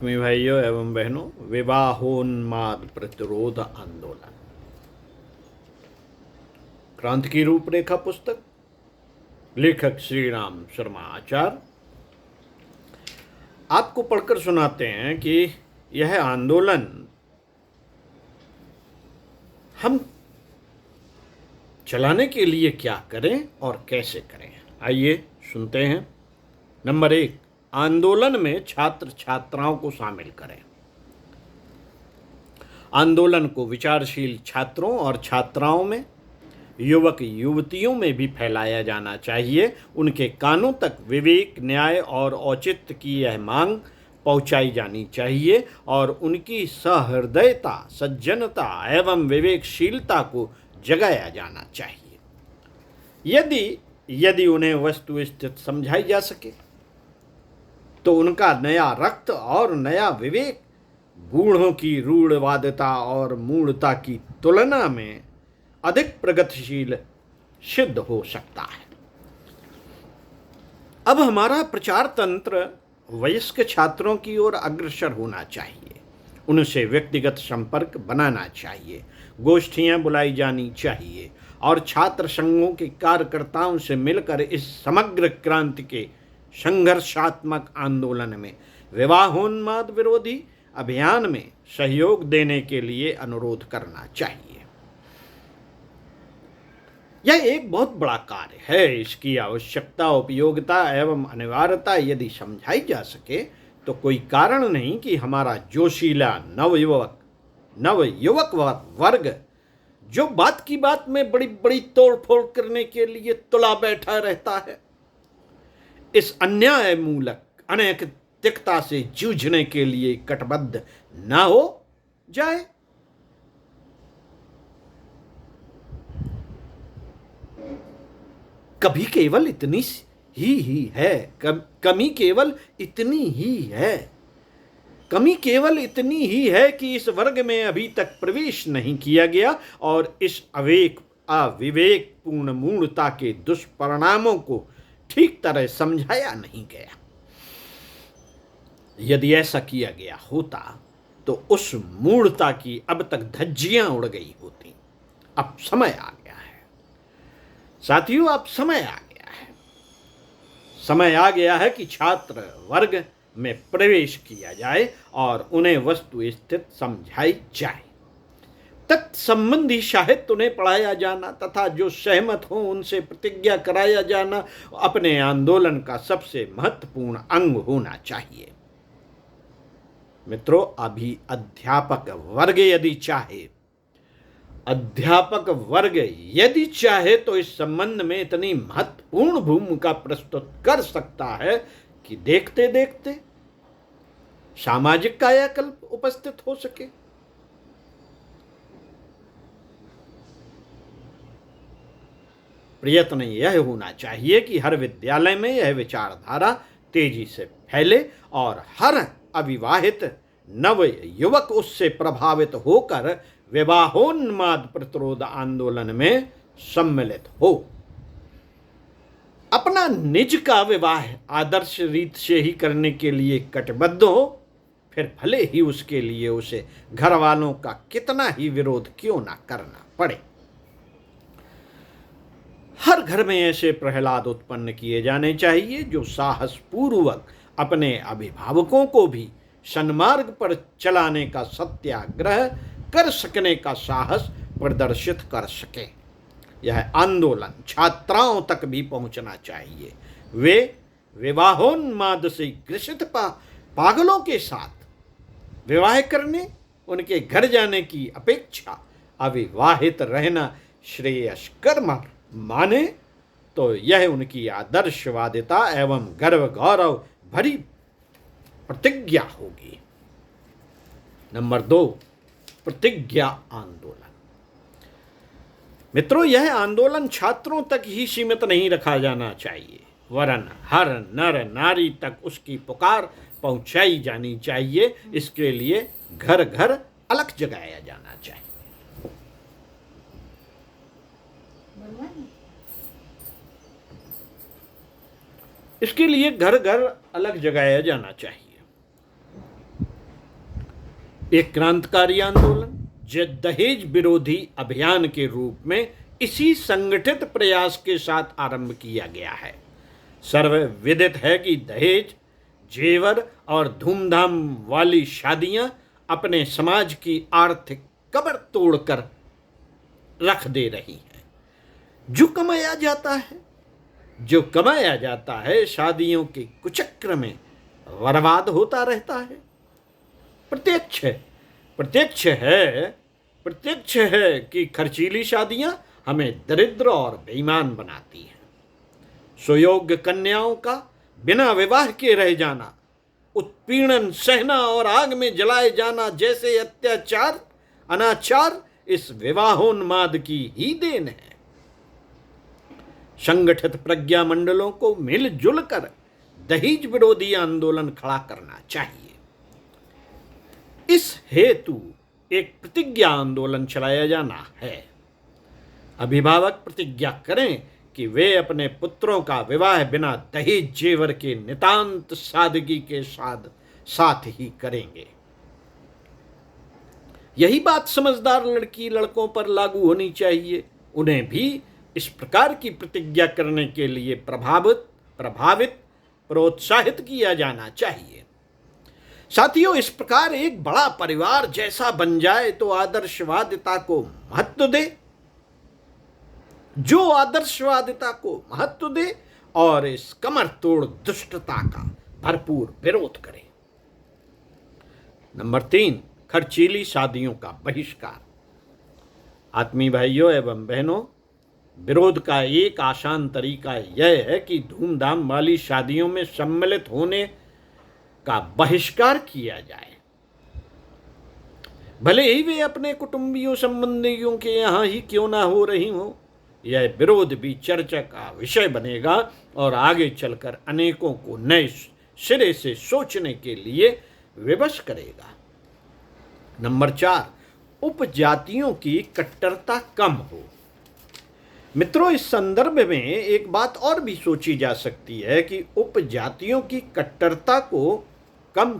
मेरे भाइयों एवं बहनों, विवाहोन्माद प्रतिरोध आंदोलन क्रांति की रूपरेखा पुस्तक, लेखक श्री राम शर्मा आचार्य आपको पढ़कर सुनाते हैं कि यह आंदोलन हम चलाने के लिए क्या करें और कैसे करें। आइए सुनते हैं। नंबर 1, आंदोलन में छात्र छात्राओं को शामिल करें। आंदोलन को विचारशील छात्रों और छात्राओं में, युवक युवतियों में भी फैलाया जाना चाहिए। उनके कानों तक विवेक, न्याय और औचित्य की यह मांग पहुंचाई जानी चाहिए और उनकी सहृदयता, सज्जनता एवं विवेकशीलता को जगाया जाना चाहिए। यदि उन्हें वस्तुस्थिति समझाई जा सके तो उनका नया रक्त और नया विवेक बूढ़ों की रूढ़वादिता और मूढ़ता की तुलना में अधिक प्रगतिशील सिद्ध हो सकता है। अब हमारा प्रचार तंत्र वयस्क छात्रों की ओर अग्रसर होना चाहिए। उनसे व्यक्तिगत संपर्क बनाना चाहिए, गोष्ठियां बुलाई जानी चाहिए और छात्र संघों के कार्यकर्ताओं से मिलकर इस समग्र क्रांति के संघर्षात्मक आंदोलन में विवाहोन्माद विरोधी अभियान में सहयोग देने के लिए अनुरोध करना चाहिए। यह एक बहुत बड़ा कार्य है। इसकी आवश्यकता, उपयोगिता एवं अनिवार्यता यदि समझाई जा सके तो कोई कारण नहीं कि हमारा जोशीला नवयुवक वर्ग, जो बात की बात में बड़ी बड़ी तोड़ फोड़ करने के लिए तुला बैठा रहता है, इस अन्याय मूलक अनैतिकता से जूझने के लिए कटिबद्ध ना हो जाए। कमी केवल इतनी ही है। कमी केवल इतनी ही है कि इस वर्ग में अभी तक प्रवेश नहीं किया गया और इस अविवेकपूर्ण मूढ़ता के दुष्परिणामों को ठीक तरह समझाया नहीं गया। यदि ऐसा किया गया होता तो उस मूढ़ता की अब तक धज्जियां उड़ गई होती। अब समय आ गया है साथियों, अब समय आ गया है कि छात्र वर्ग में प्रवेश किया जाए और उन्हें वस्तुस्थिति समझाई जाए। तत्संबंधी साहित्य उन्हें पढ़ाया जाना तथा जो सहमत हो उनसे प्रतिज्ञा कराया जाना अपने आंदोलन का सबसे महत्वपूर्ण अंग होना चाहिए। मित्रों, अभी अध्यापक वर्ग यदि चाहे तो इस संबंध में इतनी महत्वपूर्ण भूमिका प्रस्तुत कर सकता है कि देखते देखते सामाजिक कायाकल्प उपस्थित हो सके। प्रयत्न यह होना चाहिए कि हर विद्यालय में यह विचारधारा तेजी से फैले और हर अविवाहित नव युवक उससे प्रभावित होकर विवाहोन्माद प्रतिरोध आंदोलन में सम्मिलित हो। अपना निज का विवाह आदर्श रीत से ही करने के लिए कटिबद्ध हो, फिर भले ही उसके लिए उसे घर वालों का कितना ही विरोध क्यों ना करना पड़े। हर घर में ऐसे प्रहलाद उत्पन्न किए जाने चाहिए जो साहसपूर्वक अपने अभिभावकों को भी सन्मार्ग पर चलाने का सत्याग्रह कर सकने का साहस प्रदर्शित कर सके। यह आंदोलन छात्राओं तक भी पहुंचना चाहिए। वे विवाहोन्माद से ग्रसित पागलों के साथ विवाह करने, उनके घर जाने की अपेक्षा अविवाहित रहना श्रेयस्कर माने तो यह उनकी आदर्शवादिता एवं गर्व गौरव भरी प्रतिज्ञा होगी। नंबर 2, प्रतिज्ञा आंदोलन। मित्रों, यह आंदोलन छात्रों तक ही सीमित नहीं रखा जाना चाहिए, वरन हर नर नारी तक उसकी पुकार पहुंचाई जानी चाहिए। इसके लिए घर घर अलख जगाया जाना चाहिए। इसके लिए घर घर अलग जगाया जाना चाहिए। एक क्रांतिकारी आंदोलन दहेज विरोधी अभियान के रूप में इसी संगठित प्रयास के साथ आरंभ किया गया है। सर्वविदित है कि दहेज, जेवर और धूमधाम वाली शादियां अपने समाज की आर्थिक कमर तोड़कर रख दे रही हैं। जो कमाया जाता है शादियों के कुचक्र में बर्बाद होता रहता है। प्रत्यक्ष है कि खर्चीली शादियां हमें दरिद्र और बेईमान बनाती हैं। सुयोग्य कन्याओं का बिना विवाह के रह जाना, उत्पीड़न सहना और आग में जलाए जाना जैसे अत्याचार, अनाचार इस विवाहोन्माद की ही देन है। संगठित प्रज्ञा मंडलों को मिलजुल कर दहेज विरोधी आंदोलन खड़ा करना चाहिए। इस हेतु एक प्रतिज्ञा आंदोलन चलाया जाना है। अभिभावक प्रतिज्ञा करें कि वे अपने पुत्रों का विवाह बिना दहेज जेवर के नितांत सादगी के साथ ही करेंगे। यही बात समझदार लड़की लड़कों पर लागू होनी चाहिए। उन्हें भी इस प्रकार की प्रतिज्ञा करने के लिए प्रोत्साहित किया जाना चाहिए। साथियों, इस प्रकार एक बड़ा परिवार जैसा बन जाए तो आदर्शवादिता को महत्व दे और इस कमर तोड़ दुष्टता का भरपूर विरोध करे। नंबर 3, खर्चीली शादियों का बहिष्कार। आत्मीय भाइयों एवं बहनों, विरोध का एक आसान तरीका यह है कि धूमधाम वाली शादियों में सम्मिलित होने का बहिष्कार किया जाए। भले ही वे अपने कुटुंबियों संबंधियों के यहाँ ही क्यों ना हो रही हो, यह विरोध भी चर्चा का विषय बनेगा और आगे चलकर अनेकों को नए सिरे से सोचने के लिए विवश करेगा। नंबर 4, उपजातियों की कट्टरता कम हो। मित्रों, इस संदर्भ में एक बात और भी सोची जा सकती है कि उपजातियों की कट्टरता को कम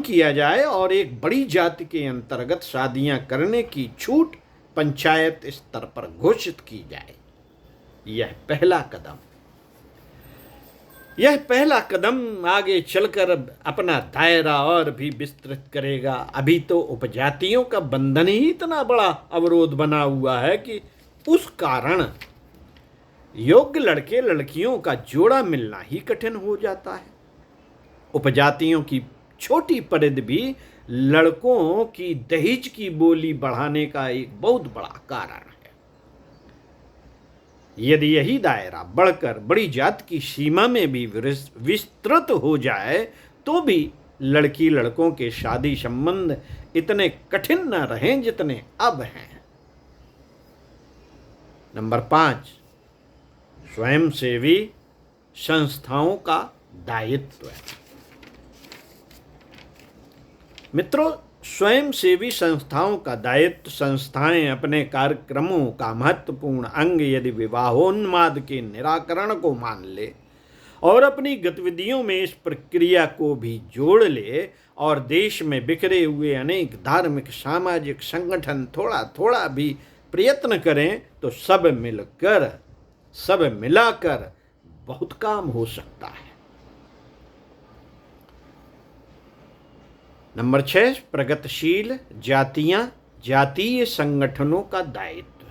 किया जाए और एक बड़ी जाति के अंतर्गत शादियां करने की छूट पंचायत स्तर पर घोषित की जाए। यह पहला कदम आगे चलकर अपना दायरा और भी विस्तृत करेगा। अभी तो उपजातियों का बंधन ही इतना बड़ा अवरोध बना हुआ है कि उस कारण योग्य लड़के लड़कियों का जोड़ा मिलना ही कठिन हो जाता है। उपजातियों की छोटी परिधि भी लड़कों की दहेज की बोली बढ़ाने का एक बहुत बड़ा कारण है। यदि यही दायरा बढ़कर बड़ी जात की सीमा में भी विस्तृत हो जाए तो भी लड़की लड़कों के शादी संबंध इतने कठिन न रहें जितने अब हैं। नंबर 5, स्वयंसेवी संस्थाओं का दायित्व। मित्रों, स्वयंसेवी संस्थाओं का दायित्व संस्थाएं अपने कार्यक्रमों का महत्वपूर्ण अंग यदि विवाहोन्माद के निराकरण को मान ले और अपनी गतिविधियों में इस प्रक्रिया को भी जोड़ ले और देश में बिखरे हुए अनेक धार्मिक सामाजिक संगठन थोड़ा थोड़ा भी प्रयत्न करें तो सब मिलाकर बहुत काम हो सकता है। नंबर 6, प्रगतिशील जातीय संगठनों का दायित्व।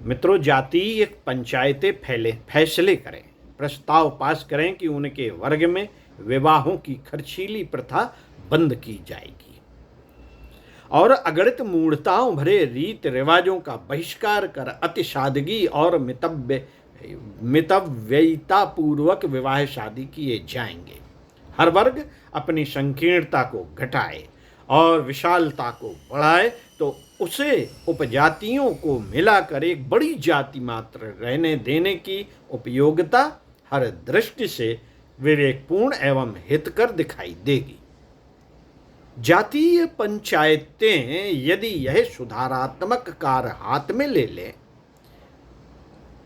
मित्रों, जातीय पंचायतें फैसले करें, प्रस्ताव पास करें कि उनके वर्ग में विवाहों की खर्चीली प्रथा बंद की जाएगी और अगणित मूढ़ताओं भरे रीत रिवाजों का बहिष्कार कर अति सादगी और मितव्ययितापूर्वक विवाह शादी किए जाएंगे। हर वर्ग अपनी संकीर्णता को घटाए और विशालता को बढ़ाए तो उसे उपजातियों को मिलाकर एक बड़ी जाति मात्र रहने देने की उपयोगिता हर दृष्टि से विवेकपूर्ण एवं हितकर दिखाई देगी। जातीय पंचायतें यदि यह सुधारात्मक कार्य हाथ में ले लें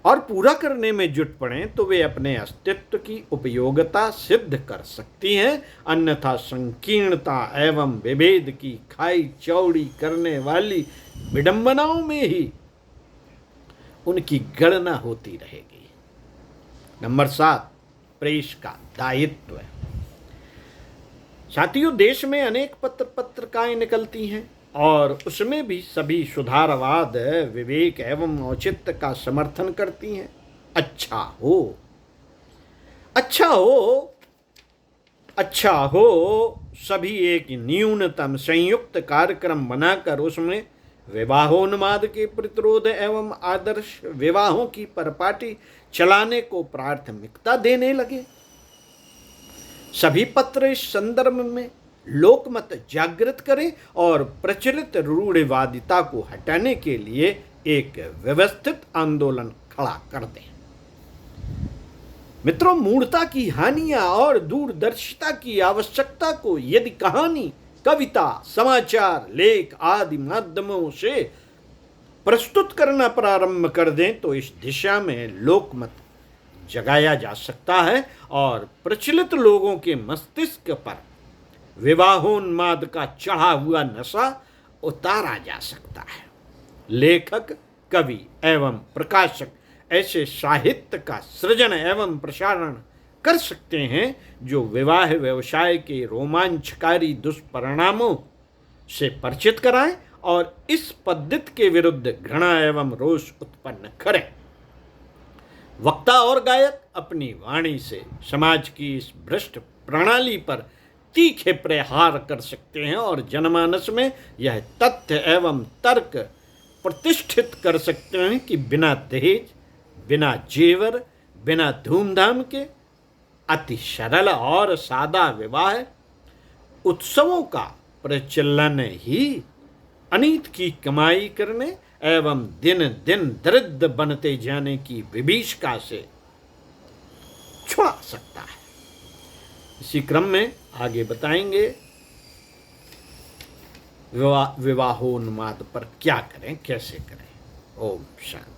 और पूरा करने में जुट पड़ें तो वे अपने अस्तित्व की उपयोगिता सिद्ध कर सकती हैं, अन्यथा संकीर्णता एवं विभेद की खाई चौड़ी करने वाली विडंबनाओं में ही उनकी गणना होती रहेगी। नंबर 7, प्रेस का दायित्व। साथियों, देश में अनेक पत्रिकाएं निकलती हैं और उसमें भी सभी सुधारवाद, विवेक एवं औचित्य का समर्थन करती हैं। अच्छा हो, अच्छा हो, अच्छा हो, सभी एक न्यूनतम संयुक्त कार्यक्रम बनाकर उसमें विवाहोन्माद के प्रतिरोध एवं आदर्श विवाहों की परिपाटी चलाने को प्राथमिकता देने लगे। सभी पत्र इस संदर्भ में लोकमत जागृत करें और प्रचलित रूढ़िवादिता को हटाने के लिए एक व्यवस्थित आंदोलन खड़ा कर दें। मित्रों, मूढ़ता की हानियां और दूरदर्शिता की आवश्यकता को यदि कहानी, कविता, समाचार, लेख आदि माध्यमों से प्रस्तुत करना प्रारंभ कर दें तो इस दिशा में लोकमत जगाया जा सकता है और प्रचलित लोगों के मस्तिष्क पर विवाहोन्माद का चढ़ा हुआ नशा उतारा जा सकता है। लेखक, कवि एवं प्रकाशक ऐसे साहित्य का सृजन एवं प्रसारण कर सकते हैं जो विवाह व्यवसाय के रोमांचकारी दुष्परिणामों से परिचित कराएं और इस पद्धति के विरुद्ध घृणा एवं रोष उत्पन्न करें। वक्ता और गायक अपनी वाणी से समाज की इस भ्रष्ट प्रणाली पर तीखे प्रहार कर सकते हैं और जनमानस में यह तथ्य एवं तर्क प्रतिष्ठित कर सकते हैं कि बिना दहेज, बिना जेवर, बिना धूमधाम के अति सरल और सादा विवाह उत्सवों का प्रचलन ही अनीत की कमाई करने एवं दिन दिन दरिद्र बनते जाने की विभीषिका से छुड़ा सकता है। इसी क्रम में आगे बताएंगे विवाहोन्माद पर क्या करें, कैसे करें। ओम शांति।